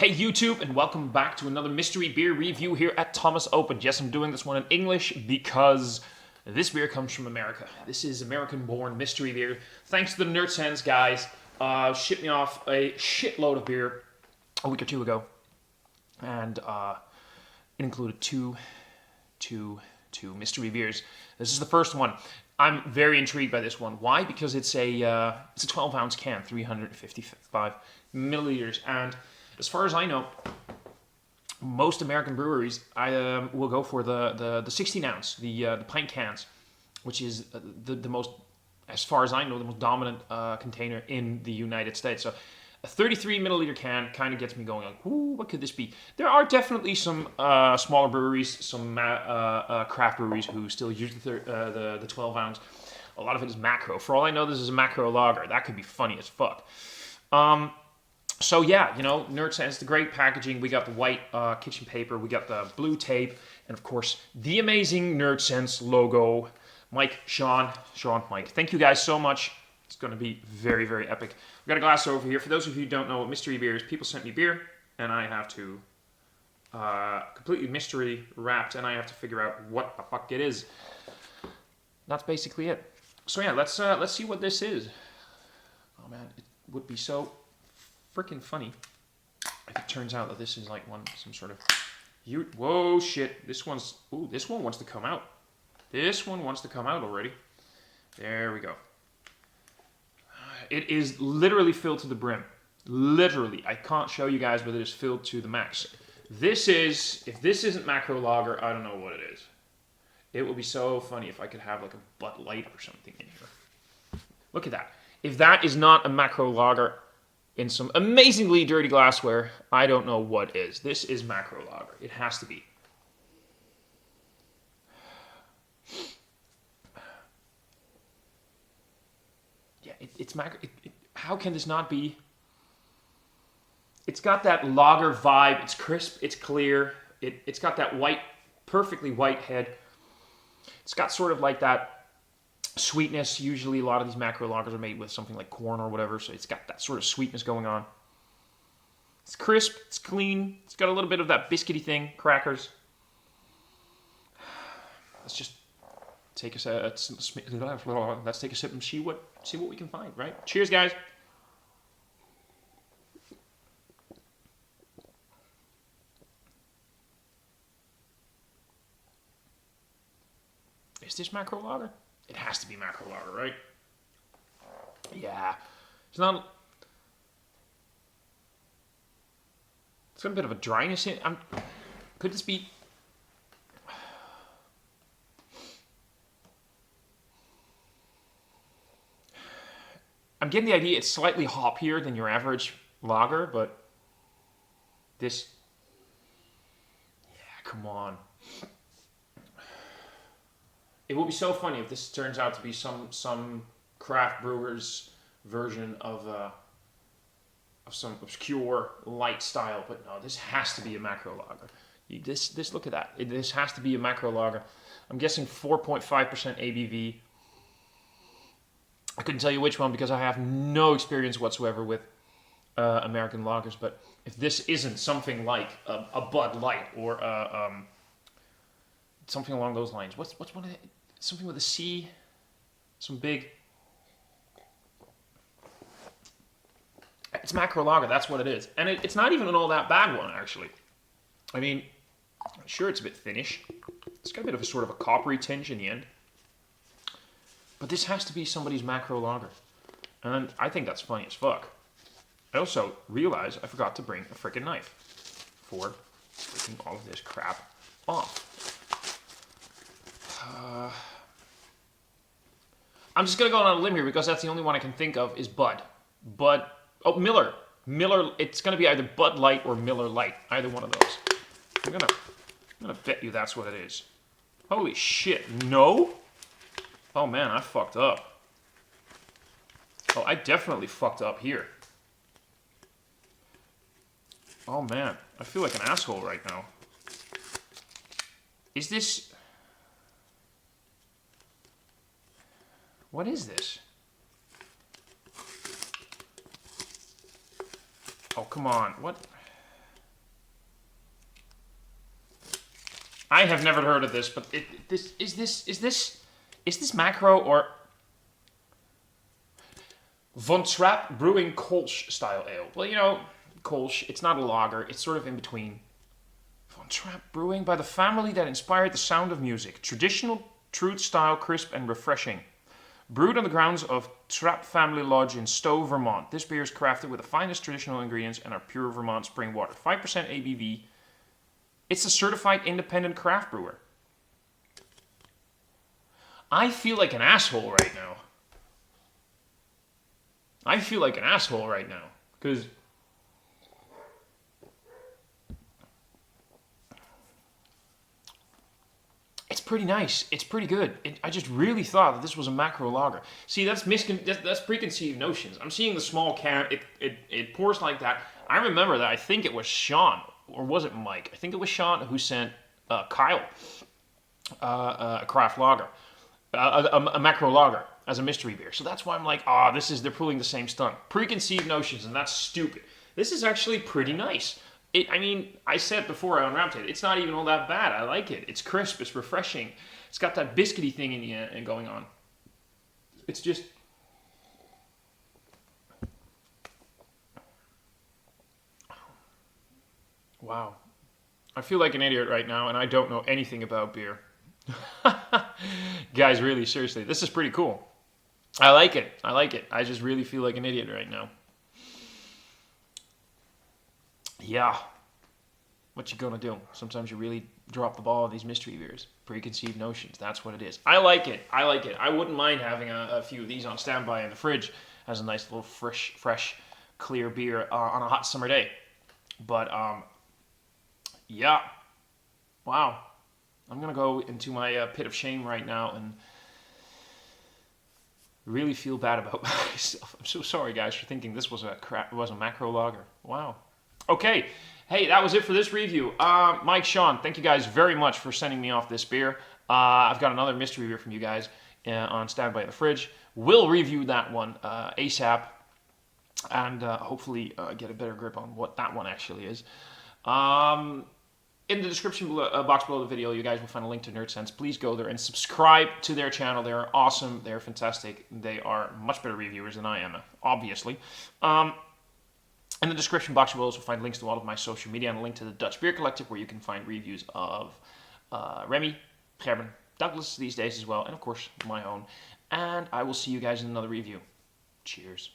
Hey YouTube, and welcome back to another mystery beer review here at Thomas Opent. Yes, I'm doing this one in English because this beer comes from America. This is American-born mystery beer. Thanks to the Nerd Sense guys, shipped me off a shitload of beer a week or two ago, and it included two mystery beers. This is the first one. I'm very intrigued by this one. Why? Because it's a 12-ounce can, 355 milliliters, and as far as I know, most American breweries will go for the 16-ounce, the pint cans, which is the most, as far as I know, the most dominant container in the United States. So a 33 milliliter can kind of gets me going, like, ooh, what could this be? There are definitely some smaller breweries, some craft breweries who still use the 12-ounce. A lot of it is macro. For all I know, this is a macro lager. That could be funny as fuck. So yeah, you know, Nerd Sense, the great packaging. We got the white kitchen paper, we got the blue tape, and of course, the amazing Nerd Sense logo. Mike, Sean, Mike, thank you guys so much. It's going to be very, very epic. We've got a glass over here. For those of you who don't know what mystery beer is, people sent me beer, and I have to completely mystery wrapped, and I have to figure out what the fuck it is. That's basically it. So yeah, let's see what this is. Oh man, it would be so freaking funny if it turns out that this is like some sort of whoa shit. This one wants to come out. This one wants to come out already. There we go. It is literally filled to the brim. Literally, I can't show you guys, but it is filled to the max. This is, if this isn't macro lager, I don't know what it is. It would be so funny if I could have like a Bud Light or something in here. Look at that. If that is not a macro lager in some amazingly dirty glassware, I don't know what is. This is macro lager. It has to be. Yeah, it's macro. How can this not be? It's got that lager vibe. It's crisp. It's clear. It's got that white, perfectly white head. It's got sort of like that sweetness. Usually a lot of these macro lagers are made with something like corn or whatever, so it's got that sort of sweetness going on. It's crisp, it's clean, it's got a little bit of that biscuity thing, crackers. Let's just take a sip, let's take a sip and see what we can find, right? Cheers, guys. Is this macro lager? It has to be macro lager, right? Yeah. It's not... It's got a bit of a dryness in it. Could this be... I'm getting the idea it's slightly hoppier than your average lager, but... This... Yeah, come on. It will be so funny if this turns out to be some craft brewer's version of some obscure light style, but no, this has to be a macro lager. This look at that. This has to be a macro lager. I'm guessing 4.5% ABV. I couldn't tell you which one because I have no experience whatsoever with American lagers, but if this isn't something like a Bud Light or something along those lines. What's one of the, something with a C? Some big... It's macro lager, that's what it is. And it's not even an all that bad one, actually. I mean, sure, it's a bit thinnish. It's got a bit of a sort of a coppery tinge in the end. But this has to be somebody's macro lager. And I think that's funny as fuck. I also realized I forgot to bring a freaking knife for taking all of this crap off. I'm just going to go on a limb here because that's the only one I can think of is Bud. Oh, Miller. Miller, it's going to be either Bud Light or Miller Light. Either one of those. I'm gonna bet you that's what it is. Holy shit, no? Oh man, I fucked up. Oh, I definitely fucked up here. Oh man, I feel like an asshole right now. Is this... What is this? Oh, come on. What? I have never heard of this, but is this macro or Von Trapp Brewing Kolsch style ale? Well, you know, Kolsch, it's not a lager, it's sort of in between. Von Trapp Brewing, by the family that inspired the sound of music. Traditional Truth style, crisp and refreshing. Brewed on the grounds of Trapp Family Lodge in Stowe, Vermont. This beer is crafted with the finest traditional ingredients and our pure Vermont spring water. 5% ABV. It's a certified independent craft brewer. I feel like an asshole right now. I feel like an asshole right now. Because it's pretty nice. It's pretty good. I just really thought that this was a macro lager. See, that's preconceived notions. I'm seeing the small can. It pours like that. I remember that. I think it was Sean, or was it Mike? I think it was Sean who sent Kyle a craft lager, a macro lager as a mystery beer. So that's why I'm like, they're pulling the same stunt. Preconceived notions, and that's stupid. This is actually pretty nice. I said before on Roundtable, it's not even all that bad. I like it. It's crisp. It's refreshing. It's got that biscuity thing in the end going on. It's just... Wow. I feel like an idiot right now, and I don't know anything about beer. Guys, really, seriously, this is pretty cool. I like it. I just really feel like an idiot right now. Yeah. What you gonna do? Sometimes you really drop the ball on these mystery beers. Preconceived notions. That's what it is. I like it. I wouldn't mind having a few of these on standby in the fridge as a nice little fresh, clear beer on a hot summer day. But, yeah. Wow. I'm gonna go into my pit of shame right now and really feel bad about myself. I'm so sorry, guys, for thinking this was a macro lager. Wow. Okay. Hey, that was it for this review. Mike, Sean, thank you guys very much for sending me off this beer. I've got another mystery beer from you guys on standby in the fridge. We'll review that one ASAP and hopefully get a better grip on what that one actually is. In the description box below the video, you guys will find a link to NerdSense. Please go there and subscribe to their channel. They're awesome. They're fantastic. They are much better reviewers than I am, obviously. In the description box, you will also find links to all of my social media and a link to the Dutch Beer Collective, where you can find reviews of Remy, Gerben, Douglas these days as well, and of course, my own. And I will see you guys in another review. Cheers.